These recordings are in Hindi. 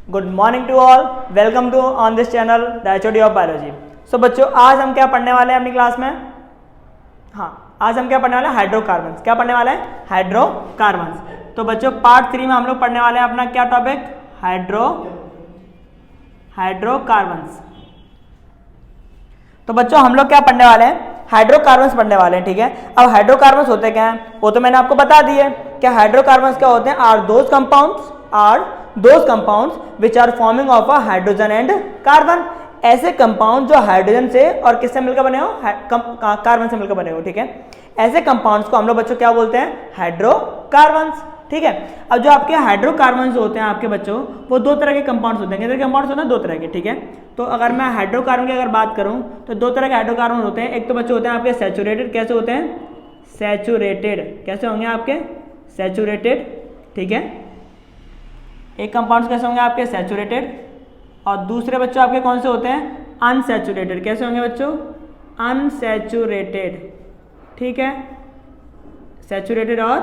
Good morning to all, welcome to on this channel the HOD of biology. So बच्चों, आज हम क्या पढ़ने वाले हैं अपनी क्लास में? हाँ, आज हम क्या पढ़ने वाले हैं? हाइड्रोकार्बन्स। क्या पढ़ने वाले हैं? हाइड्रोकार्बन्स। तो बच्चों, पार्ट 3 में हम लोग पढ़ने वाले हैं अपना क्या टॉपिक? हाइड्रोकार्बन्स। तो बच्चों, हम लोग क्या पढ़ने वाले हैं? हाइड्रोकार्बन्स पढ़ने वाले हैं, ठीक है। अब हाइड्रोकार्बन्स होते क्या हैं वो तो मैंने आपको बता दिए। क्या हाइड्रोकार्बन्स क्या होते हैं? Are those compounds which are forming of a hydrogen and carbon. ऐसे कंपाउंड जो हाइड्रोजन से और किससे मिलकर बने हो? कार्बन से मिलकर बने हो, ठीक है। ऐसे कंपाउंड्स को हम लोग बच्चों क्या बोलते हैं? हाइड्रोकार्बन्स, ठीक है। अब जो आपके हाइड्रोकार्बन्स होते हैं आपके बच्चों, वो दो तरह के कंपाउंड्स होते हैं। कितने कंपाउंड्स होते हैं? दो तरह के, ठीक है। तो अगर मैं हाइड्रोकार्बन की अगर बात करूं तो दो तरह के हाइड्रोकार्बन होते हैं। एक तो बच्चों होते हैं आपके सैचुरेटेड। कैसे होते हैं? सैचुरेटेड। कैसे होंगे आपके? सैचुरेटेड, ठीक है। एक कंपाउंड्स कैसे होंगे आपके? सैचुरेटेड। और दूसरे बच्चों आपके कौन से होते हैं? अनसैचुरेटेड। कैसे होंगे बच्चों? अनसैचुरेटेड, ठीक है। सैचुरेटेड और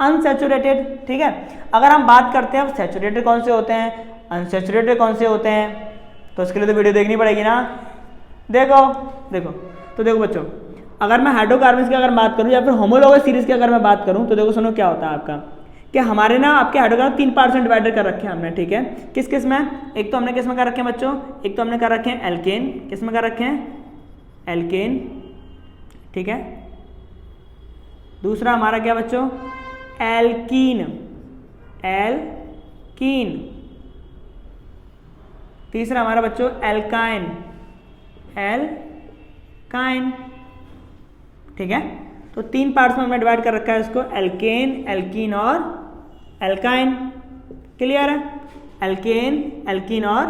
अनसैचुरेटेड, ठीक है। अगर हम बात करते हैं सैचुरेटेड कौन से होते हैं, अनसैचुरेटेड कौन से होते हैं, तो उसके लिए तो वीडियो देखनी पड़ेगी ना। देखो बच्चों, अगर मैं हाइड्रोकार्बन्स की अगर बात करूं या फिर होमोलॉगस सीरीज की अगर मैं बात करूं तो देखो सुनो क्या होता है आपका कि हमारे ना आपके हाइड्रोकार्बन 3 पार्ट में डिवाइडेड कर रखे हैं हमने, ठीक है। किस किस में? एक तो हमने किस में कर रखे हैं बच्चों? एक तो हमने कर रखे हैं एल्केन। किस में कर रखे हैं? एल्केन, ठीक है। दूसरा हमारा क्या बच्चों? एल्कीन। तीसरा हमारा बच्चों एल्काइन। ठीक है। तो 3 पार्ट्स में हमने डिवाइड कर रखा है इसको, एल्केन, एल्कीन और एल्काइन। क्लियर है? एल्केन, एल्कीन और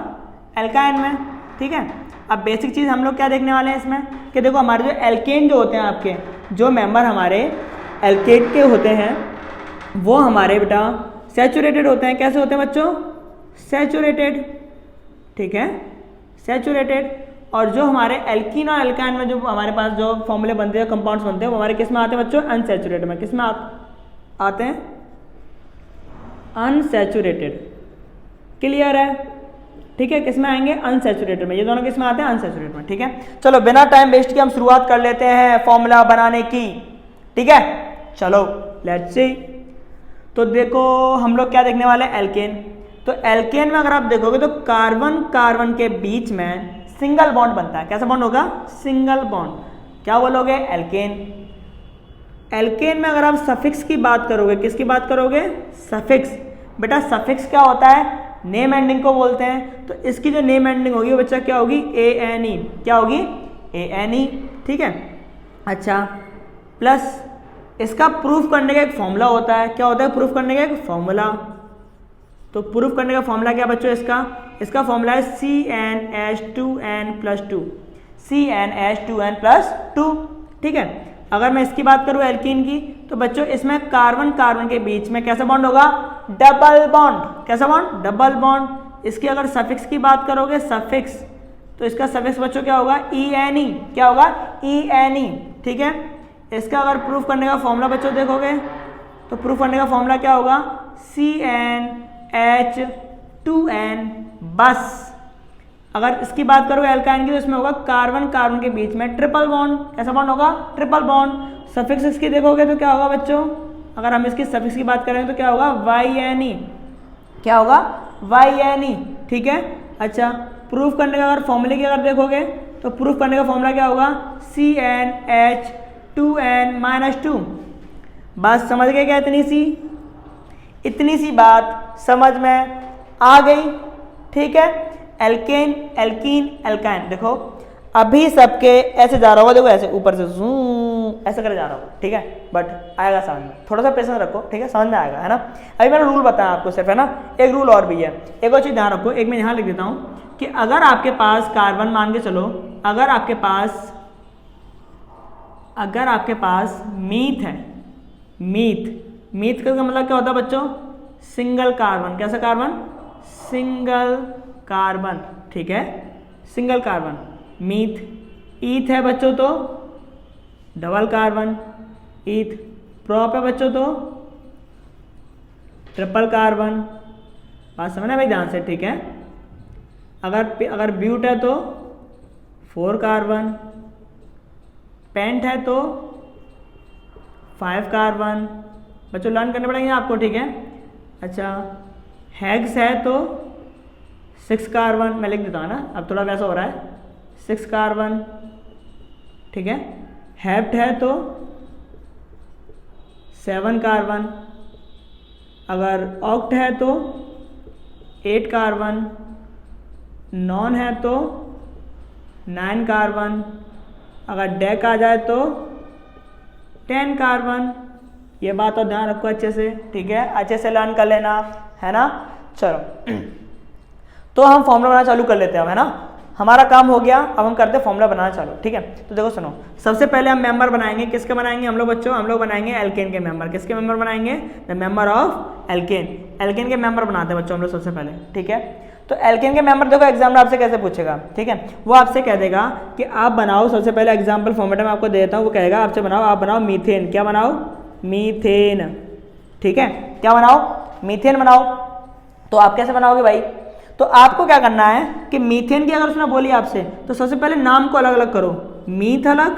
एल्काइन में, ठीक है। अब बेसिक चीज हम लोग क्या देखने वाले हैं इसमें कि देखो हमारे जो एल्केन जो होते हैं आपके जो मेंबर हमारे एल्केन के होते हैं वो हमारे बेटा सैचुरेटेड होते हैं। कैसे होते हैं बच्चों? सैचुरेटेड, ठीक है, सैचुरेटेड। और जो हमारे एल्कीन और एल्काइन में जो हमारे पास जो फॉर्मूले बनते हैं, कंपाउंड्स बनते हैं, वो हमारे किस में आते हैं बच्चों? अनसैचुरेटेड में। किस में आते हैं? अनसैचुरेटेड। क्लियर है? ठीक है। किस में आएंगे? अनसैचुरेटेड में। ये दोनों किस में आते हैं? अनसैचुरेटेड में, ठीक है। चलो बिना टाइम वेस्ट किए हम शुरुआत कर लेते हैं फॉर्मूला बनाने की, ठीक है। चलो लेट्स सी। तो देखो हम लोग क्या देखने वाले हैं? एल्केन। तो एल्केन में अगर आप देखोगे तो कार्बन कार्बन के बीच में सिंगल बॉन्ड बनता है। कैसा बॉन्ड होगा? Single bond. क्या बोलोगे? एल्केन। एल्केन में अगर आप सफिक्स की बात करोगे, किसकी बात करोगे? सफिक्स। बेटा सफिक्स क्या होता है? नेम एंडिंग को बोलते हैं। तो इसकी जो नेम एंडिंग होगी बच्चा क्या होगी? ANE। क्या होगी? ANE, ठीक है। अच्छा, प्लस इसका प्रूफ करने का एक फॉर्मूला होता है। क्या होता है प्रूफ करने का? एक फॉर्मूला। तो प्रूफ करने का फॉर्मूला क्या बच्चों? इसका फॉर्मूला है CnH2n+2। CnH2n+2, ठीक है। अगर मैं इसकी बात करूं एल्कीन की तो बच्चों इसमें कार्बन कार्बन के बीच में कैसा बॉन्ड होगा? Double bond. कैसा बॉन्ड? Double bond. इसकी अगर सफिक्स की बात करोगे, सफिक्स, तो इसका सफिक्स बच्चों क्या होगा? ENE। क्या होगा? ENE, ठीक है। इसका अगर प्रूफ करने का फॉर्मूला बच्चों देखोगे तो प्रूफ करने का फॉर्मूला क्या होगा? CnH2n। बस अगर इसकी बात करोगे एल्काइन की तो इसमें होगा कार्बन कार्बन के बीच में ट्रिपल बॉन्ड। कैसा बॉन्ड होगा? Triple bond. सफिक्स इसकी देखोगे तो क्या होगा बच्चों? अगर हम इसकी सफिक्स की बात करेंगे तो क्या होगा? YNE। क्या होगा? YNE, ठीक है। अच्छा, प्रूफ करने का अगर फॉर्मूले की अगर देखोगे तो प्रूफ करने का फॉर्मूला क्या होगा? CnH2n-2। बस समझ गए क्या? इतनी सी बात समझ में आ गई, ठीक है। Alkane, alkene, alkyne. देखो अभी सबके ऐसे जा रहा होगा, देखो ऐसे ऊपर से जूम ऐसे करे जा रहा होगा, ठीक है। बट आएगा समझ में, थोड़ा सा पेशेंस रखो, ठीक है, समझ में आएगा, है ना। अभी मैंने रूल बताया आपको सिर्फ, है ना। एक रूल और भी है, एक और चीज़ ध्यान रखो। एक मैं यहाँ लिख देता हूँ कि अगर आपके पास कार्बन, मान के चलो अगर आपके पास मीथ है, मीथ का मतलब क्या होता है बच्चों? Single carbon. कैसा कार्बन? सिंगल कार्बन, ठीक है, सिंगल कार्बन। मीथ। ईथ है बच्चों तो डबल कार्बन। ईथ। प्रोप है बच्चों तो ट्रिपल कार्बन। बात समझना भाई ध्यान से, ठीक है। अगर ब्यूट है तो 4 कार्बन, पेंट है तो 5 कार्बन। बच्चों लर्न करने पड़ेंगे आपको, ठीक है। अच्छा, हेक्स है तो 6 कार्बन, मैं लिख देता हूँ ना, अब थोड़ा वैसा हो रहा है, 6 कार्बन, ठीक है। हेप्ट है तो 7 कार्बन, अगर ऑक्ट है तो 8 कार्बन, नॉन है तो 9 कार्बन, अगर डेक आ जाए तो 10 कार्बन। ये बात और ध्यान रखो अच्छे से, ठीक है, अच्छे से लर्न कर लेना, है ना। चलो तो हम फॉर्मूला बनाना चालू कर लेते हैं, है ना। हमारा काम हो गया, अब हम करते हैं फॉर्मूला बनाना चालू, ठीक है। तो देखो सुनो, सबसे पहले हम मेंबर बनाएंगे, किसके बनाएंगे हम लोग बच्चों, हम लोग बनाएंगे एल्केन के मेंबर। किसके मेंबर बनाएंगे, the member of alkane. Alkane के मेंबर बनाते हैं बच्चों हम लोग सबसे पहले, ठीक है। तो एल्केन के मेंबर देखो एग्जाम्पल आपसे कैसे पूछेगा, ठीक है। वो आपसे कह देगा कि आप बनाओ, सबसे पहले एग्जाम्पल फॉर्मेट में आपको दे देता हूँ, वो कहेगा आपसे बनाओ, आप बनाओ मीथेन। क्या बनाओ, मीथेन, ठीक है। क्या बनाओ, मीथेन बनाओ। तो आप कैसे बनाओगे भाई, तो आपको क्या करना है कि मीथेन की अगर उसने बोली आपसे, तो सबसे पहले नाम को अलग अलग करो, मीथ अलग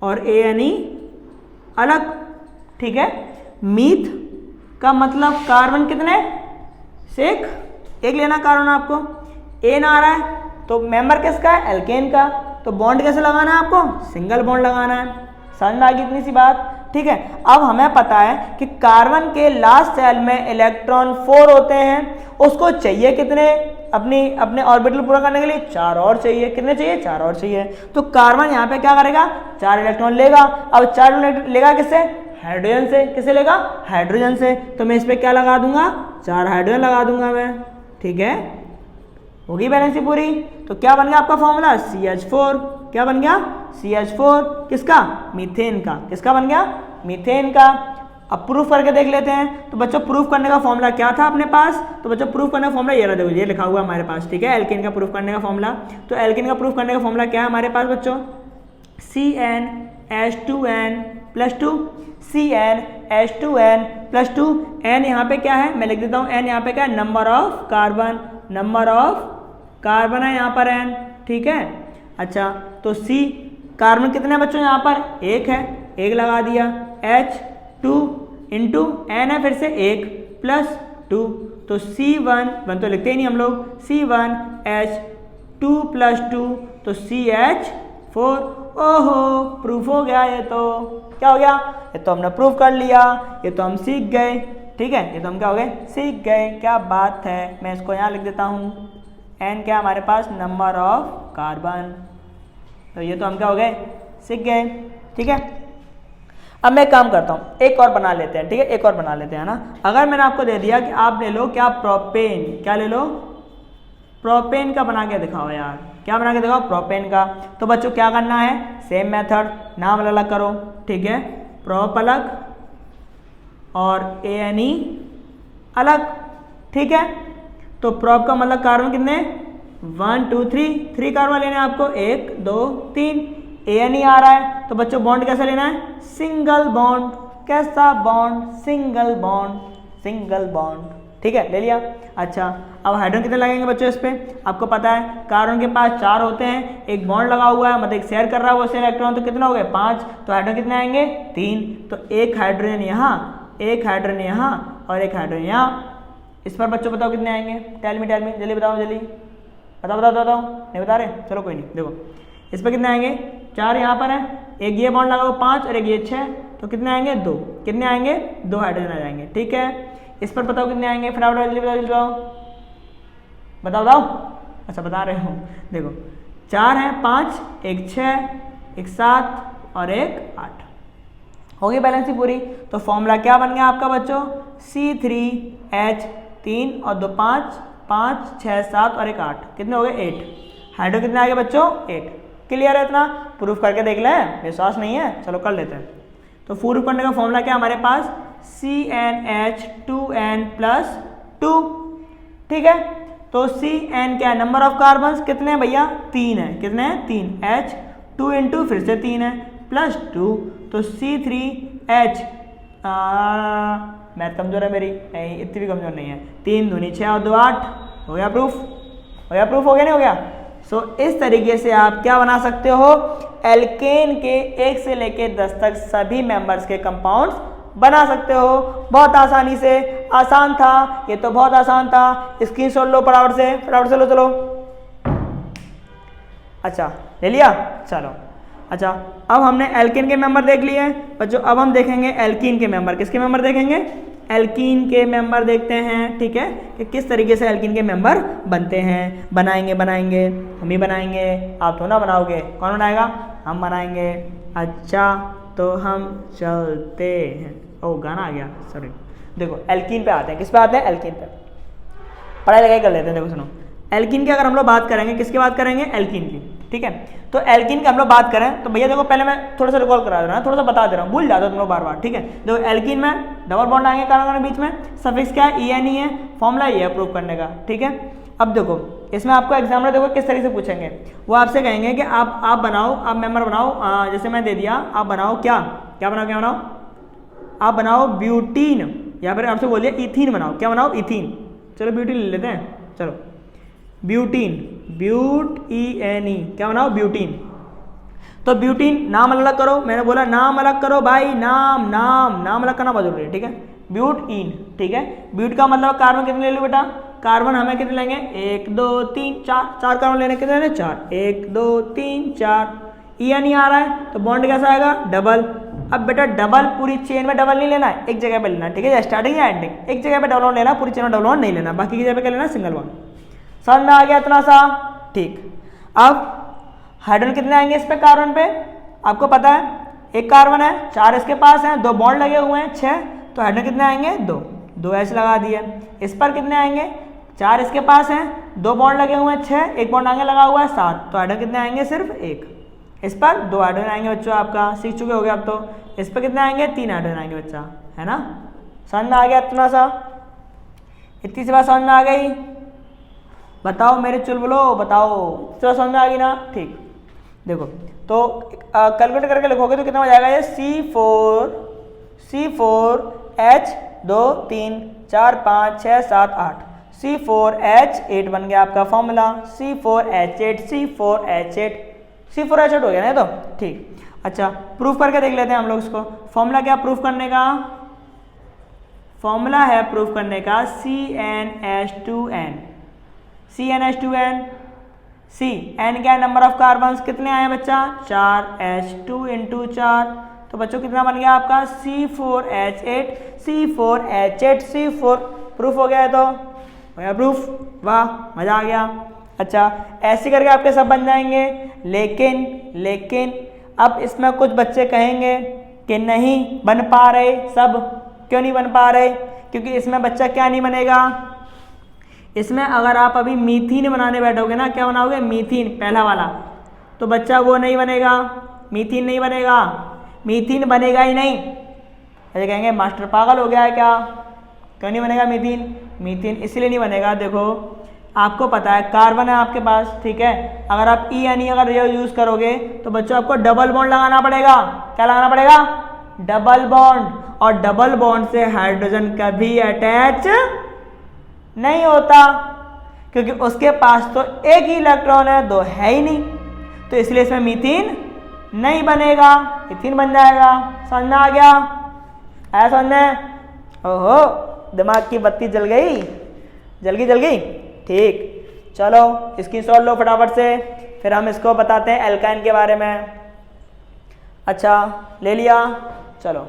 और ANE अलग, ठीक है। मीथ का मतलब कार्बन कितने, एक लेना कार्बन आपको, एन आ रहा है तो मेंबर किसका है, एल्केन का। तो बॉन्ड कैसे लगाना है आपको, सिंगल बॉन्ड लगाना है। समझ में आ गई इतनी सी बात, ठीक है। अब हमें पता है कि कार्बन के लास्ट शेल में इलेक्ट्रॉन 4 होते हैं, उसको चाहिए कितने, अपने ऑर्बिटल पूरा करने के लिए 4 और चाहिए। कितने चाहिए, 4 और चाहिए। तो कार्बन यहाँ पे क्या करेगा, 4 इलेक्ट्रॉन लेगा। अब 4 इलेक्ट्रॉन लेगा किससे, हाइड्रोजन से। किससे लेगा, हाइड्रोजन से। तो मैं इस पर क्या लगा दूंगा, 4 हाइड्रोजन लगा दूंगा मैं, ठीक है। होगी बैलेंसी पूरी। तो क्या बन गया आपका फॉर्मूला, CH4। क्या बन गया, CH4 किसका, मीथेन का। किसका बन गया, मीथेन का। अब प्रूफ करके देख लेते हैं। तो बच्चों प्रूफ करने का फॉर्मूला क्या था अपने पास, तो बच्चों प्रूफ करने का फॉर्मूला ये रहा, देखो ये लिखा हुआ हमारे पास, ठीक है। एल्केन का प्रूफ करने का फॉर्मूला, तो एल्केन का प्रूफ करने का फॉर्मूला क्या है हमारे पास बच्चों, CnH2n+2, CnH2n+2। n यहाँ पे क्या है, मैं लिख देता हूँ, n यहाँ पे क्या है, number of carbon, number of carbon है यहाँ पर n, ठीक है। अच्छा, तो C कार्बन कितने हैं बच्चों, यहाँ पर 1 है, 1 लगा दिया। H2 इंटू n है फिर से 1 +2, तो C1 तो लिखते ही नहीं हम लोग, C1H2+2 तो CH4। ओहो प्रूफ हो गया, ये तो क्या हो गया, ये तो हमने प्रूफ कर लिया, ये तो हम सीख गए, ठीक है। ये तो हम क्या हो गए, सीख गए, क्या बात है। मैं इसको यहाँ लिख देता हूँ, n क्या हमारे पास, नंबर ऑफ कार्बन। तो ये तो हम क्या हो गए, सीख गए, ठीक है। अब मैं एक काम करता हूँ, एक और बना लेते हैं, ठीक है, एक और बना लेते हैं ना। अगर मैंने आपको दे दिया कि आप ले लो क्या, प्रोपेन, क्या ले लो, प्रोपेन का बना के दिखाओ यार, क्या बना के दिखाओ, प्रोपेन का। तो बच्चों क्या करना है, सेम मेथड, नाम अलग अलग करो, ठीक है। प्रोप अलग और ANE अलग, ठीक है। तो प्रोप का मतलब कार्बन कितने, 1 2 3 कार्बन लेने आपको, 1 2 3। ANE आ रहा है तो बच्चों बॉन्ड कैसे लेना है, सिंगल बॉन्ड। कैसा bond, single bond, single bond, ठीक है, ले लिया। अच्छा, अब हाइड्रोजन कितने लगेंगे बच्चों इस पे, आपको पता है कार्बन के पास 4 होते हैं, एक बॉन्ड लगा हुआ है, मतलब एक शेयर कर रहा है वो से इलेक्ट्रॉन, तो कितना हो गए 5। तो हाइड्रोजन कितने आएंगे, 3। तो एक हाइड्रोजन यहाँ, एक हाइड्रोजन यहाँ और एक हाइड्रोजन यहाँ। इस पर बच्चों बताओ कितने आएंगे, टेल मी जल्दी बताओ, जल्दी बताओ, नहीं बता रहे, चलो कोई नहीं। देखो इस पर कितने आएंगे, 4 यहाँ पर है, एक ये बॉन्ड लगाओ 5 और एक ये 6, तो कितने आएंगे 2। कितने आएंगे, 2 हाइड्रोजन आ जाएंगे, ठीक है। इस पर बताओ कितने आएंगे, फटाफट जल्दी बताओ, बताओ। अच्छा बता रहे हो, देखो 4 है, 5 एक 6 एक 7 और एक 8, होगी बैलेंसी पूरी। तो फॉर्मूला क्या बन गया आपका बच्चों, C3H3 और 2 5 5 6 7 और एक 8, कितने हो गए 8। हाइड्रो कितने आ गए बच्चों, 8। क्लियर है इतना, प्रूफ करके देख लें, विश्वास नहीं है, चलो कर लेते हैं। तो प्रूफ करने का फॉर्मूला क्या हमारे पास, CnH2n+2, ठीक है। तो Cn क्या है, नंबर ऑफ कार्बन कितने हैं भैया, 3 है, कितने हैं 3। H2 इंटू फिर से 3 है +2, तो C3H मैथ कमजोर है मेरी, नहीं इतनी भी कमजोर नहीं है। 3 दूनी 6 और 2 8, हो गया प्रूफ, हो गया प्रूफ, हो गया नहीं हो गया। सो इस तरीके से आप क्या बना सकते हो, एल्केन के 1 से लेके 10 तक सभी मेंबर्स के कंपाउंड्स बना सकते हो बहुत आसानी से। आसान था ये तो, बहुत आसान था। स्क्रीनशॉट लो फटाफट से, फटाफट से लो, चलो। अच्छा ले लिया, चलो। अच्छा अब हमने एल्कीन के मेंबर देख लिए हैं बच्चों, अब हम देखेंगे एल्कीन के मेंबर। किसके मेंबर देखेंगे, एल्कीन के मेंबर देखते हैं, ठीक है, कि किस तरीके से एल्कीन के मेंबर बनते हैं। बनाएंगे हम ही बनाएंगे, आप तो ना बनाओगे, कौन बनाएगा, हम बनाएंगे। अच्छा तो हम चलते हैं, ओ गाना आ गया, सॉरी। देखो एल्कीन पे आते हैं, किस पे आते हैं, एल्कीन पे। पढ़ाई लगाई कर लेते हैं। देखो सुनो, एल्कीन की अगर हम लोग बात करेंगे, किसकी बात करेंगे, एल्कीन की, ठीक है। तो एल्कीन की हम लोग बात करें तो भैया देखो पहले मैं थोड़ा सा रिकॉल करा दे रहा हूँ, थोड़ा सा बता दे रहा हूँ, भूल जाते हो तुम लोग बार बार, ठीक है। देखो एल्कीन में डबल बॉन्ड आएंगे कार्बन के बीच में, सफिक्स क्या है, ENE है, फॉर्मूला ये है प्रूव करने का, ठीक है। अब देखो इसमें आपको एग्जाम्पल देखो किस तरीके से पूछेंगे, वो आपसे कहेंगे कि आप बनाओ, आप मेंबर बनाओ, जैसे मैं दे दिया, आप बनाओ क्या बनाओ, आप बनाओ ब्यूटीन, या फिर आपसे बोलिए इथीन बनाओ, क्या बनाओ, इथीन। चलो ब्यूटीन ले लेते हैं, चलो ब्यूटीन, BUTENE, क्या बनाओ, ब्यूटीन। तो ब्यूटीन नाम अलग करो, मैंने बोला नाम अलग करो भाई, नाम अलग करना बहुत जरूरी है, ठीक है। ब्यूटीन, ठीक है। ब्यूट का मतलब कार्बन कितने ले लो बेटा, कार्बन हमें कितने लेंगे, 1 2 3 4 कार्बन लेने, कितने लेने, 4, 1 2 3 4। ENE आ रहा है तो बॉन्ड कैसा आएगा, डबल। अब बेटा डबल पूरी चेन में डबल नहीं लेना है, एक जगह पे लेना है, ठीक है, स्टार्टिंग या एंडिंग, एक जगह पे डबल बॉन्ड लेना, पूरी चेन में डबल बॉन्ड नहीं लेना, बाकी की जगह पे क्या लेना, सिंगल बॉन्ड। समझ में आ गया इतना सा, ठीक। अब हाइड्रोजन कितने आएंगे इस पे, कार्बन पे आपको पता है, एक कार्बन है, 4 इसके पास है, 2 बॉन्ड लगे हुए हैं 6, तो हाइड्रोजन कितने आएंगे, 2 H लगा दिए। इस पर कितने आएंगे, 4 इसके पास हैं, 2 बॉन्ड लगे हुए हैं 6, एक बॉन्ड आगे लगा हुआ है 7, तो हाइड्रोजन कितने आएंगे, सिर्फ 1। इस पर 2 हाइड्रोजन आएंगे बच्चों, आपका सीख चुके हो गए अब तो। इस पर कितने आएंगे, 3 हाइड्रोजन आएंगे बच्चा, है ना। समझ में आ गया इतना सा, इतनी सी बात समझ में आ गई, बताओ मेरे चुलबुलो, बताओ चलो समझ में आ गई ना, ठीक। देखो तो कैलकुलेट करके लिखोगे तो कितना हो जाएगा, ये C4H 2 3 4 5 6 7 8, C4H8 बन गया आपका फॉर्मूला, C4H8 हो गया ना, तो ठीक। अच्छा प्रूफ करके देख लेते हैं हम लोग इसको। फॉर्मूला क्या प्रूफ करने का, फॉर्मूला है प्रूफ करने का CnH2n, CnH2n, C n क्या है, नंबर ऑफ कार्बन्स कितने आए बच्चा, 4, H2 × 4, तो बच्चों कितना बन गया आपका, C4H8, प्रूफ हो गया है, तो हो गया प्रूफ, वाह मजा आ गया। अच्छा ऐसे करके आपके सब बन जाएंगे, लेकिन अब इसमें कुछ बच्चे कहेंगे कि नहीं बन पा रहे सब, क्यों नहीं बन पा रहे, क्योंकि इसमें बच्चा क्या नहीं बनेगा, इसमें अगर आप अभी मीथीन बनाने बैठोगे ना, क्या बनाओगे, मीथीन पहला वाला, तो बच्चा वो नहीं बनेगा, मीथीन नहीं बनेगा, मीथीन बनेगा ही नहीं। ऐसे कहेंगे मास्टर पागल हो गया है क्या, क्यों नहीं बनेगा मीथीन, मीथीन इसलिए नहीं बनेगा, देखो आपको पता है कार्बन है आपके पास, ठीक है, अगर आप ENE अगर यूज करोगे तो बच्चों आपको डबल बॉन्ड लगाना पड़ेगा, क्या लगाना पड़ेगा, डबल बॉन्ड, और डबल बॉन्ड से हाइड्रोजन कभी अटैच नहीं होता, क्योंकि उसके पास तो एक ही इलेक्ट्रॉन है, 2 है ही नहीं, तो इसलिए इसमें मीथीन नहीं बनेगा, इथीन बन जाएगा। समझ में आ गया, ऐसा समझ में, ओहो दिमाग की बत्ती जल गई, ठीक। चलो स्क्रीनशॉट लो फटाफट से, फिर हम इसको बताते हैं एल्काइन के बारे में। अच्छा ले लिया, चलो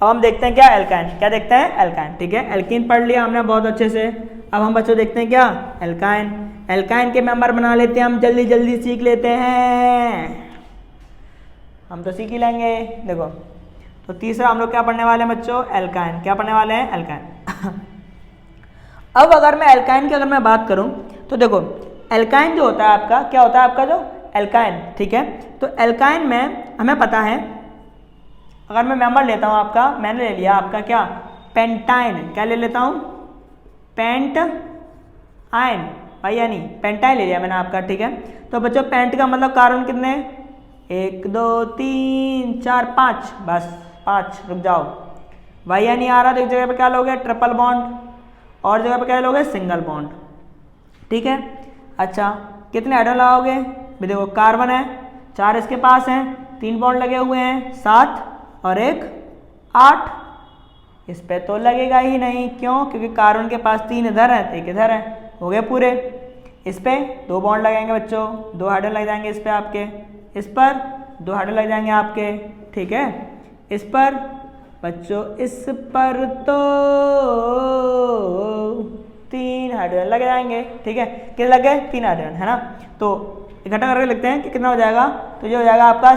अब हम देखते हैं क्या एल्काइन, क्या देखते हैं एल्काइन, ठीक है। एल्कीन पढ़ लिया हमने बहुत अच्छे से, अब हम बच्चों देखते हैं क्या एल्काइन। एल्काइन के मेंबर बना लेते हैं हम, जल्दी सीख लेते हैं, हम तो सीख ही लेंगे। देखो तो तीसरा हम लोग क्या पढ़ने वाले हैं बच्चों, एल्काइन, क्या पढ़ने वाले हैं, एल्काइन। अब अगर मैं एल्काइन की अगर मैं बात करूं तो देखो एल्काइन जो होता है आपका, क्या होता है आपका जो एल्काइन, ठीक है। तो एल्काइन में हमें पता है, अगर मैं मेंबर लेता हूं आपका, मैंने ले लिया आपका क्या, पेंटाइन, क्या ले लेता हूं, पेंट आयन, यानी पेंटाइन ले लिया मैंने आपका, ठीक है। तो बच्चों पेंट का मतलब कार्बन कितने, 1 2 3 4 5, बस 5, रुक जाओ, वाई नहीं आ रहा तो एक जगह पे क्या लोगे ट्रिपल बॉन्ड और जगह पे क्या लोगे सिंगल बॉन्ड, ठीक है। अच्छा कितने हाइड्रोजन लगाओगे, भी देखो कार्बन है 4 इसके पास हैं, 3 बॉन्ड लगे हुए हैं 7 और 1 8, इस पे तो लगेगा ही नहीं, क्यों, क्योंकि कार्बन के पास 3 इधर है 1 इधर है, हो गए पूरे। इस पे 2 बॉन्ड लगेंगे बच्चों, 2 हाइड्रोजन लग जाएंगे इस पे आपके, इस पर 2 हाइड्रोजन लग जाएंगे आपके, ठीक है। इस पर बच्चों इस पर तो 3 हाइड्रोजन लग जाएंगे, ठीक है। कितने लग गए 3 हाइड्रोजन, है ना। तो इकट्ठा करके लिखते हैं कि कितना हो जाएगा, तो ये हो जाएगा आपका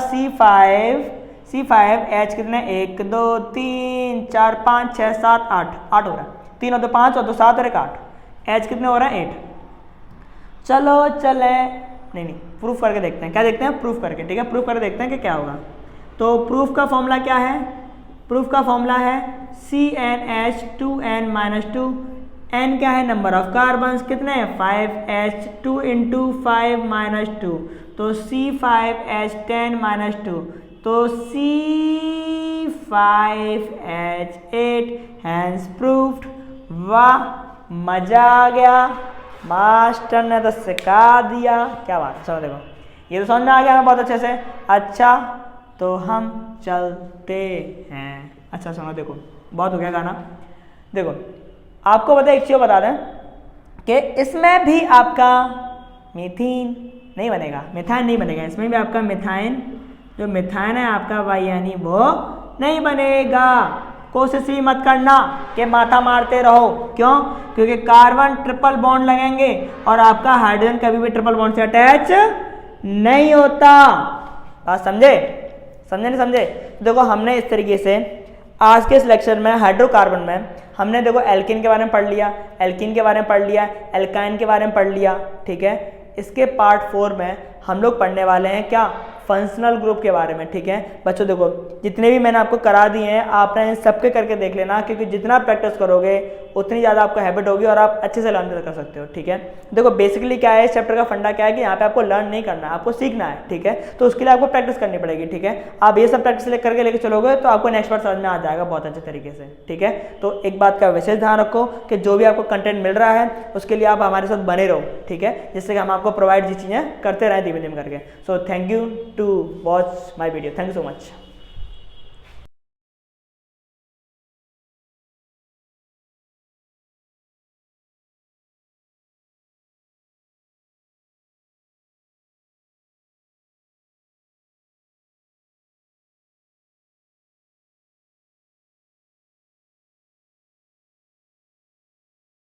C5H कितने 1 2 3 4 5 6 7 8 8 हो रहा है, 3 और 2 5 और 2 7 और 1 8, H कितने हो रहा है 8। चलो चले नहीं प्रूफ करके देखते हैं, क्या देखते हैं प्रूफ करके, ठीक है। प्रूफ करके देखते हैं कि क्या होगा। तो प्रूफ का फॉर्मूला क्या है, प्रूफ का फॉर्मूला है CnH2n-2, n क्या है नंबर ऑफ कार्बन्स, कितने हैं 5H2 × 5 - 2, तो C5H10-2, तो C5H8 हैंस प्रूफ्ड। वाह मजा आ गया, मास्टर ने तो सिखा दिया, क्या बात है। चलो देखो ये तो समझ में आ गया हमें बहुत अच्छे से। अच्छा तो हम चलते हैं। अच्छा सुनो देखो बहुत हो गया गाना। देखो आपको बता एक चीज़ बता दें कि इसमें भी आपका मीथेन नहीं बनेगा, मिथाइन नहीं बनेगा, इसमें भी आपका मिथाइन जो मिथाइन है आपका वाई यानी वो नहीं बनेगा। कोशिश ही मत करना कि माथा मारते रहो, क्यों, क्योंकि कार्बन ट्रिपल बॉन्ड लगेंगे और आपका हाइड्रोजन कभी भी ट्रिपल बॉन्ड से अटैच नहीं होता। बात समझे, समझे नहीं समझे। देखो हमने इस तरीके से आज के इस लेक्चर में हाइड्रोकार्बन में हमने देखो एल्कीन के बारे में पढ़ लिया, एल्कीन के बारे में पढ़ लिया, एल्काइन के बारे में पढ़ लिया, ठीक है। इसके पार्ट 4 में हम लोग पढ़ने वाले हैं क्या, फंक्शनल ग्रुप के बारे में, ठीक है। बच्चों देखो जितने भी मैंने आपको करा दिए हैं आपने इन सबके करके देख लेना, क्योंकि जितना प्रैक्टिस करोगे उतनी ज़्यादा आपको हैबिट होगी और आप अच्छे से लर्न कर सकते हो, ठीक है। देखो बेसिकली क्या है इस चैप्टर का फंडा क्या है कि यहाँ पे आपको लर्न नहीं करना है, आपको सीखना है, ठीक है। तो उसके लिए आपको प्रैक्टिस करनी पड़ेगी, ठीक है। आप ये सब प्रैक्टिस करके लेके चलोगे तो आपको नेक्स्ट बार समझ में आ जाएगा बहुत अच्छे तरीके से, ठीक है। तो एक बात का विशेष ध्यान रखो कि जो भी आपको कंटेंट मिल रहा है उसके लिए आप हमारे साथ बने रहो, ठीक है, जिससे कि हम आपको प्रोवाइड ये चीज़ें करते रहें धीमे धीमे करके। So thank you to watch my video, thank you so much.